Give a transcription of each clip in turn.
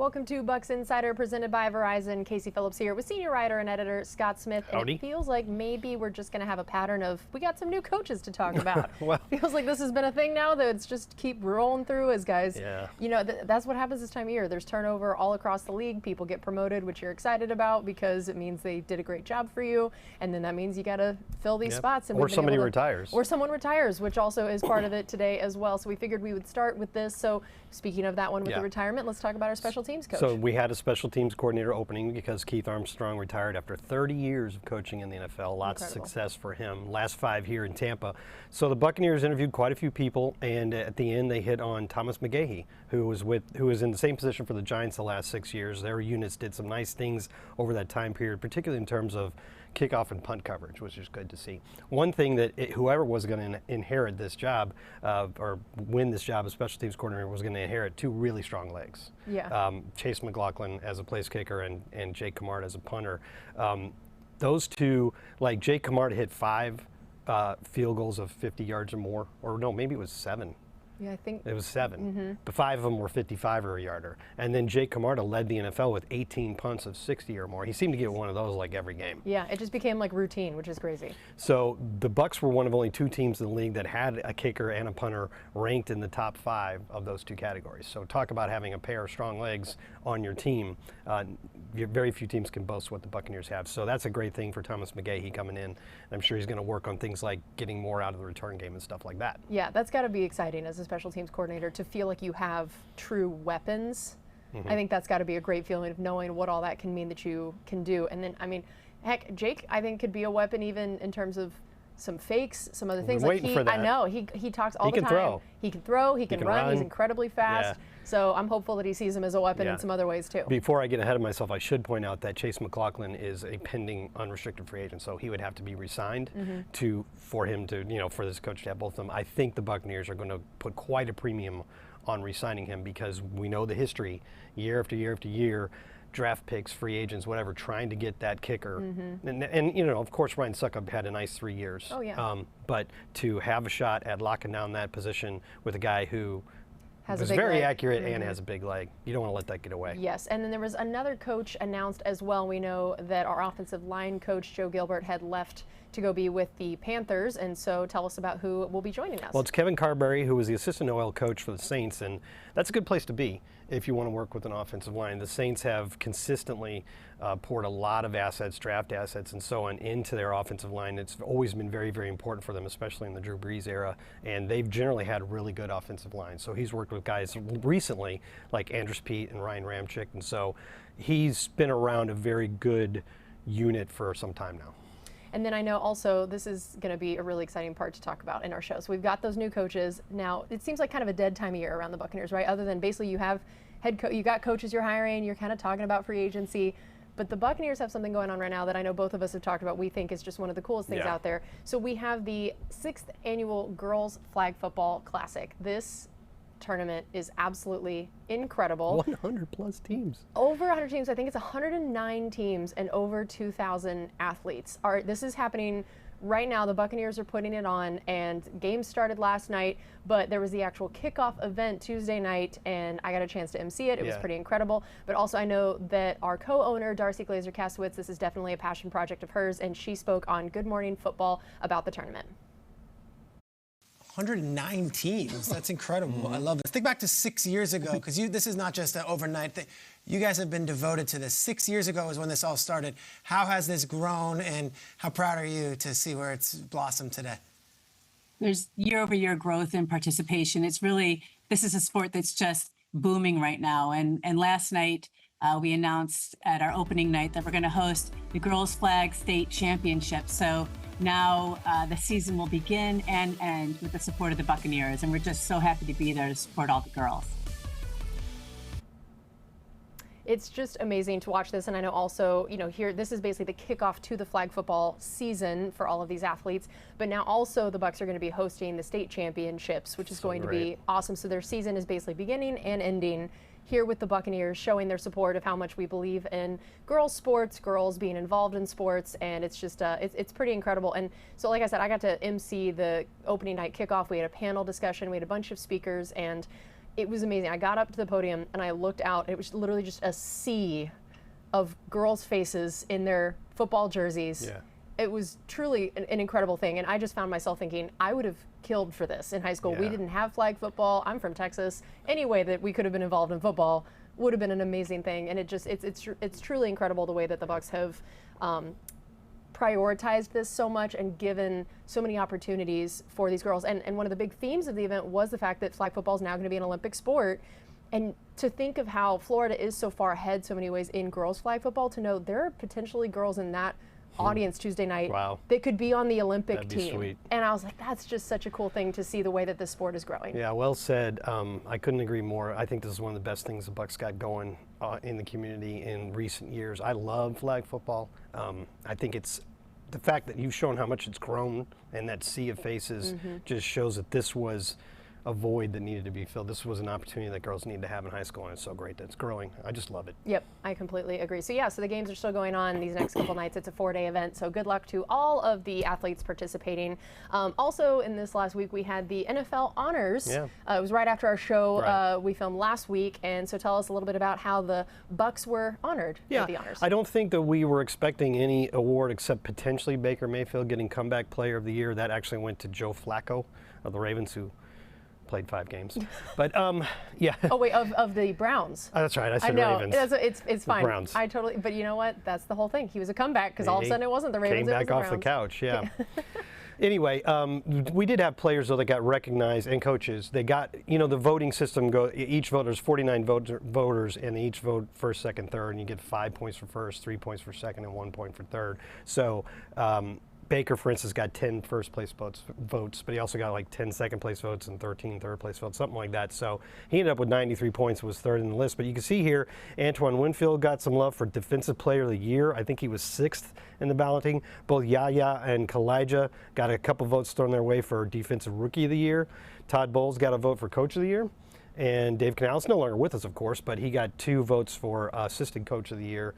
Welcome to Bucs Insider, presented by Verizon. Casey Phillips here with senior writer and editor Scott Smith. And Howdy. it feels like maybe we're just going to have a pattern of, we got some new coaches to talk about. Well, feels like this has been a thing now that it's just keep rolling through as guys. Yeah. You know, that's what happens this time of year. There's turnover all across the league. People get promoted, which you're excited about because it means they did a great job for you. And then that means you got to fill these spots. And or somebody retires. Or someone retires, which also is part of it today as well. So we figured we would start with this. So speaking of that one with the retirement, let's talk about our special teams coach. So we had a special teams coordinator opening because Keith Armstrong retired after 30 years of coaching in the NFL. Lots of success for him. Last 5 here in Tampa. So the Buccaneers interviewed quite a few people, and at the end they hit on Thomas McGahee, who was in the same position for the Giants the last 6 years. Their units did some nice things over that time period, particularly in terms of kickoff and punt coverage, which is good to see. One thing that whoever was going to inherit this job or win this job as special teams coordinator was going to inherit two really strong legs. Yeah. Chase McLaughlin as a place kicker and Jake Camard as a punter. Those two, like Jake Camard hit 5 field goals of 50 yards or more, or no, maybe it was 7. Yeah, I think it was 7, but 5 of them were 55 or a yarder. And then Jake Camarda led the NFL with 18 punts of 60 or more. He seemed to get one of those like every game. Yeah, it just became like routine, which is crazy. So the Bucs were one of only 2 teams in the league that had a kicker and a punter ranked in the top 5 of those 2 categories. So talk about having a pair of strong legs on your team. Very few teams can boast what the Buccaneers have. So that's a great thing for Thomas McGahee coming in. I'm sure he's going to work on things like getting more out of the return game and stuff like that. Yeah, that's got to be exciting as a special teams coordinator to feel like you have true weapons. I think that's got to be a great feeling of knowing what all that can mean that you can do. And then, I mean, heck, Jake, I think could be a weapon even in terms of some fakes, some other things. Like I know he talks all the time. He can throw, he can run. He's incredibly fast. Yeah. So I'm hopeful that he sees him as a weapon in some other ways too. Before I get ahead of myself, I should point out that Chase McLaughlin is a pending unrestricted free agent, so he would have to be re-signed for him to, for this coach to have both of them. I think the Buccaneers are going to put quite a premium on re-signing him because we know the history, year after year after year. Draft picks, free agents, whatever, trying to get that kicker. And of course, Ryan Suckup had a nice 3 years. Oh, yeah. But to have a shot at locking down that position with a guy who is very accurate and has a big leg, you don't want to let that get away. Yes, and then there was another coach announced as well. We know that our offensive line coach, Joe Gilbert, had left to go be with the Panthers, and so tell us about who will be joining us. Well, it's Kevin Carberry, who was the assistant OL coach for the Saints, and that's a good place to be if you want to work with an offensive line. The Saints have consistently poured a lot of assets, draft assets and so on, into their offensive line. It's always been very, very important for them, especially in the Drew Brees era, and they've generally had really good offensive lines. So he's worked with guys recently like Andrus Peat and Ryan Ramczyk, and so he's been around a very good unit for some time now. And then I know also this is going to be a really exciting part to talk about in our show. So we've got those new coaches. Now, it seems like kind of a dead time of year around the Buccaneers, right? Other than basically you have you got coaches you're hiring, you're kind of talking about free agency. But the Buccaneers have something going on right now that I know both of us have talked about. We think is just one of the coolest things out there. So we have the 6th annual Girls Flag Football Classic. This tournament is absolutely incredible. 100 plus teams. Over 100 teams. I think it's 109 teams and over 2,000 athletes. This is happening right now. The Buccaneers are putting it on, and games started last night, but there was the actual kickoff event Tuesday night, and I got a chance to MC it. It was pretty incredible. But also I know that our co-owner, Darcy Glazer-Kasowitz, this is definitely a passion project of hers, and she spoke on Good Morning Football about the tournament. 109 teams. That's incredible. I love it. Think back to 6 years ago, because this is not just an overnight thing. You guys have been devoted to this. 6 years ago is when this all started. How has this grown, and how proud are you to see where it's blossomed today? There's year-over-year growth and participation. This is a sport that's just booming right now. And last night, we announced at our opening night that we're going to host the Girls Flag State Championship. So now the season will begin and end with the support of the Buccaneers, and we're just so happy to be there to support all the girls. It's just amazing to watch this, and I know also, here, this is basically the kickoff to the flag football season for all of these athletes, but now also the Bucs are going to be hosting the state championships, which is going to be awesome. So their season is basically beginning and ending here with the Buccaneers, showing their support of how much we believe in girls sports, girls being involved in sports, and it's just it's pretty incredible. And so, like I said, I got to MC the opening night kickoff. We had a panel discussion, we had a bunch of speakers, and it was amazing. I got up to the podium and I looked out. It was literally just a sea of girls' faces in their football jerseys. Yeah. It was truly an incredible thing. And I just found myself thinking, I would have killed for this in high school. Yeah. We didn't have flag football. I'm from Texas. Any way that we could have been involved in football would have been an amazing thing. And it's truly incredible the way that the Bucs have prioritized this so much and given so many opportunities for these girls. And one of the big themes of the event was the fact that flag football is now going to be an Olympic sport. And to think of how Florida is so far ahead so many ways in girls flag football, to know there are potentially girls in that audience Tuesday night that could be on the Olympic team. Sweet. And I was like, that's just such a cool thing to see the way that this sport is growing. Yeah, well said. I couldn't agree more. I think this is one of the best things the Bucs got going in the community in recent years. I love flag football. I think it's the fact that you've shown how much it's grown, and that sea of faces just shows that this was a void that needed to be filled. This was an opportunity that girls need to have in high school, and it's so great that it's growing. I just love it. Yep, I completely agree. So yeah, so the games are still going on these next couple nights. It's a 4-day event, so good luck to all of the athletes participating. Also, in this last week, we had the NFL honors. Yeah. It was right after our show we filmed last week, and so tell us a little bit about how the Bucs were honored with the honors. I don't think that we were expecting any award except potentially Baker Mayfield getting Comeback Player of the Year. That actually went to Joe Flacco of the Ravens, who played 5 games. But yeah. Oh wait, of the Browns. That's right. I said I know. Ravens. It's fine. Browns. I totally. But you know what? That's the whole thing. He was a comeback because all of a sudden it wasn't the Ravens. Came back off the couch. Yeah. Anyway, we did have players though that got recognized, and coaches. They got, the voting system each vote, there's 49 voters, and they each vote first, second, third, and you get 5 points for first, 3 points for second, and 1 point for third. So Baker, for instance, got 10 first place votes, but he also got like 10 second place votes and 13 third place votes, something like that. So he ended up with 93 points, was third in the list. But you can see here, Antoine Winfield got some love for Defensive Player of the Year. I think he was 6th in the balloting. Both Yaya and Kalijah got a couple votes thrown their way for Defensive Rookie of the Year. Todd Bowles got a vote for Coach of the Year. And Dave Canales, no longer with us, of course, but he got 2 votes for Assistant Coach of the Year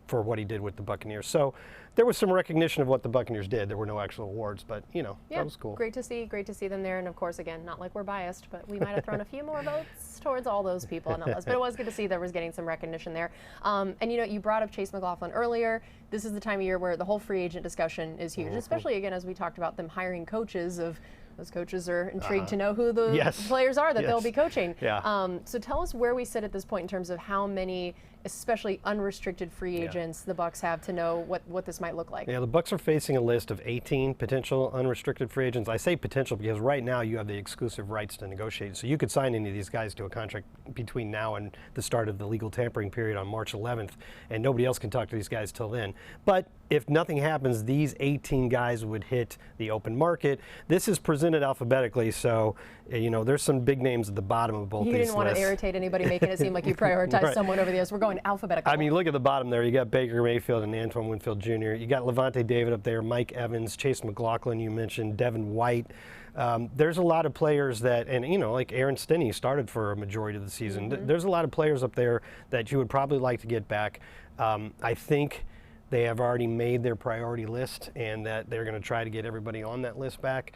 for what he did with the Buccaneers. So there was some recognition of what the Buccaneers did. There were no actual awards, but, that was cool. Great to see them there. And, of course, again, not like we're biased, but we might have thrown a few more votes towards all those people. But it was good to see there was getting some recognition there. And, you brought up Chase McLaughlin earlier. This is the time of year where the whole free agent discussion is huge, especially, again, as we talked about them hiring coaches of – those coaches are intrigued to know who the players are that they'll be coaching. Yeah. So tell us where we sit at this point in terms of how many, especially unrestricted free agents, the Bucs have to know what this might look like. Yeah, the Bucs are facing a list of 18 potential unrestricted free agents. I say potential because right now you have the exclusive rights to negotiate. So you could sign any of these guys to a contract between now and the start of the legal tampering period on March 11th, and nobody else can talk to these guys till then. But if nothing happens, these 18 guys would hit the open market. This is presented alphabetically, so there's some big names at the bottom of both these lists. You didn't want to irritate anybody, making it seem like you prioritize someone over the others. We're going alphabetical. I mean, look at the bottom there. You got Baker Mayfield and Antoine Winfield Jr. You got Levante David up there, Mike Evans, Chase McLaughlin, you mentioned, Devin White. There's a lot of players that, and like Aaron Stinney started for a majority of the season. There's a lot of players up there that you would probably like to get back. I think they have already made their priority list, and that they're going to try to get everybody on that list back.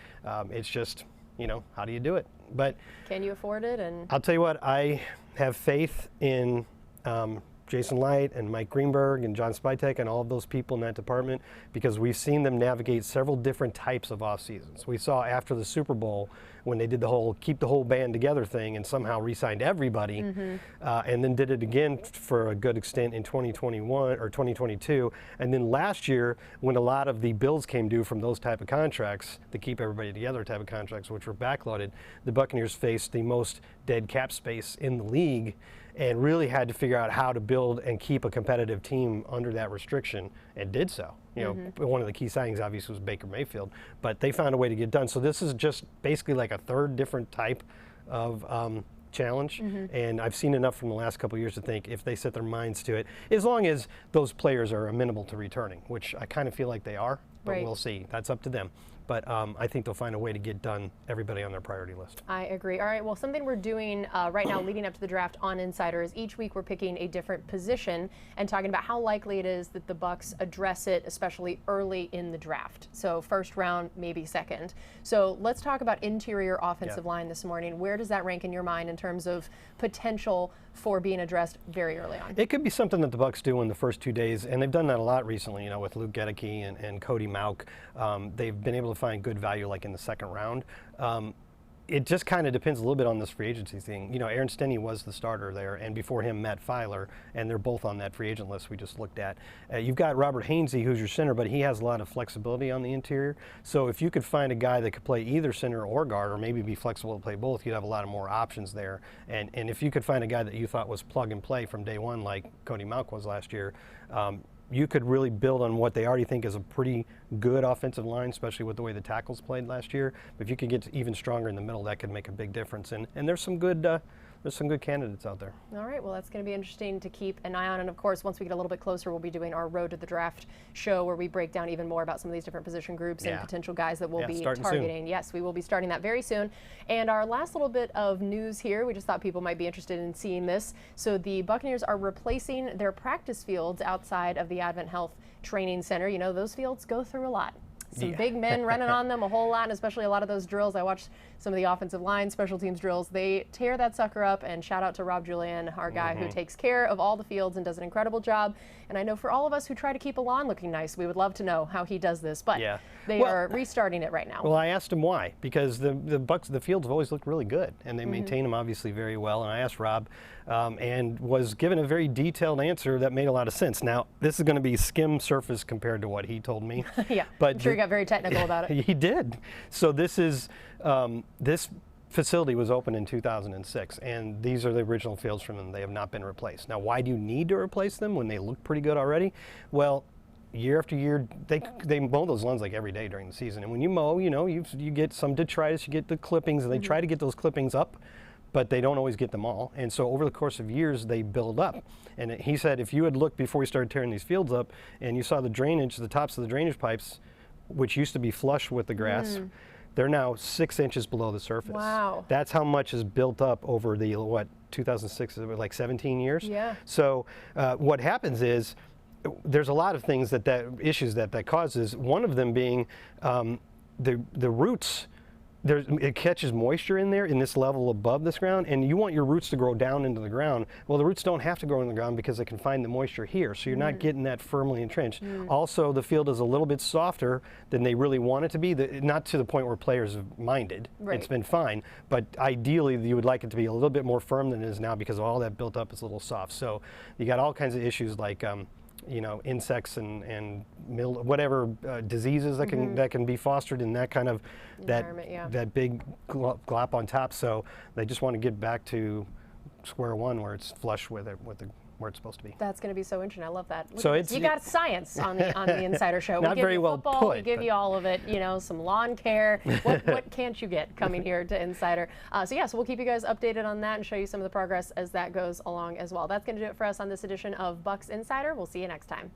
It's just, how do you do it? But can you afford it? And I'll tell you what, I have faith in Jason Light and Mike Greenberg and John Spytek and all of those people in that department, because we've seen them navigate several different types of off seasons. We saw after the Super Bowl when they did the whole keep the whole band together thing and somehow re-signed everybody, and then did it again for a good extent in 2021 or 2022. And then last year, when a lot of the bills came due from those type of contracts, to keep everybody together type of contracts, which were backloaded, the Buccaneers faced the most dead cap space in the league, and really had to figure out how to build and keep a competitive team under that restriction, and did so. One of the key signings obviously was Baker Mayfield, but they found a way to get it done. So this is just basically like a third different type of challenge, and I've seen enough from the last couple of years to think if they set their minds to it, as long as those players are amenable to returning, which I kind of feel like they are, but we'll see. That's up to them. but I think they'll find a way to get done everybody on their priority list. I agree. All right, well, something we're doing right now leading up to the draft on Insider is each week we're picking a different position and talking about how likely it is that the Bucs address it, especially early in the draft. So first round, maybe second. So let's talk about interior offensive line this morning. Where does that rank in your mind in terms of potential for being addressed very early on? It could be something that the Bucs do in the first 2 days, and they've done that a lot recently, with Luke Gedeke and Cody Mauch. They've been able to find good value like in the second round. It just kind of depends a little bit on this free agency thing. Aaron Stinnie was the starter there, and before him, Matt Filer, and they're both on that free agent list we just looked at. You've got Robert Hainsey, who's your center, but he has a lot of flexibility on the interior. So if you could find a guy that could play either center or guard, or maybe be flexible to play both, you'd have a lot of more options there. And if you could find a guy that you thought was plug and play from day one, like Cody Mauch was last year, you could really build on what they already think is a pretty good offensive line, especially with the way the tackles played last year. But if you could get even stronger in the middle, that could make a big difference. And there's some good candidates out there. All right, well, that's going to be interesting to keep an eye on. And of course, once we get a little bit closer, we'll be doing our Road to the Draft show where we break down even more about some of these different position groups and potential guys that we'll be targeting. Soon. Yes, we will be starting that very soon. And our last little bit of news here, we just thought people might be interested in seeing this. So the Buccaneers are replacing their practice fields outside of the Advent Health Training Center. Those fields go through a lot. Some big men running on them a whole lot, and especially a lot of those drills. I watched some of the offensive line, special teams drills. They tear that sucker up, and shout out to Rob Julian, our guy who takes care of all the fields and does an incredible job. And I know for all of us who try to keep a lawn looking nice, we would love to know how he does this, but they are restarting it right now. Well, I asked him why, because the Bucs, the fields have always looked really good, and they maintain them obviously very well. And I asked Rob, and was given a very detailed answer that made a lot of sense. Now, this is going to be skim surface compared to what he told me. But I'm sure he got very technical about it. He did. So this is this facility was opened in 2006, and these are the original fields from them. They have not been replaced. Now, why do you need to replace them when they look pretty good already? Well, year after year, they mow those lawns like every day during the season. And when you mow, you get some detritus, you get the clippings, and they try to get those clippings up, but they don't always get them all. And so over the course of years, they build up. And he said if you had looked before we started tearing these fields up, and you saw the drainage, the tops of the drainage pipes, which used to be flush with the grass, they're now 6 inches below the surface. Wow. That's how much is built up over the, 2006, like 17 years? Yeah. So what happens is, there's a lot of things issues that causes. One of them being the roots. It catches moisture in there in this level above this ground, and you want your roots to grow down into the ground. Well, the roots don't have to grow in the ground because they can find the moisture here, so you're not getting that firmly entrenched. Also, the field is a little bit softer than they really want it to be, not to the point where players have minded. It's been fine, but ideally you would like it to be a little bit more firm than it is now because all that built up is a little soft. So you got all kinds of issues like insects and whatever diseases that can be fostered in that kind of that big glop on top. So they just want to get back to square one where it's flush with where it's supposed to be. That's going to be so interesting. I love that. So you got science on the Insider Show. Not very well football, put. We give you all of it. Some lawn care. What can't you get coming here to Insider? So we'll keep you guys updated on that and show you some of the progress as that goes along as well. That's going to do it for us on this edition of Bucs Insider. We'll see you next time.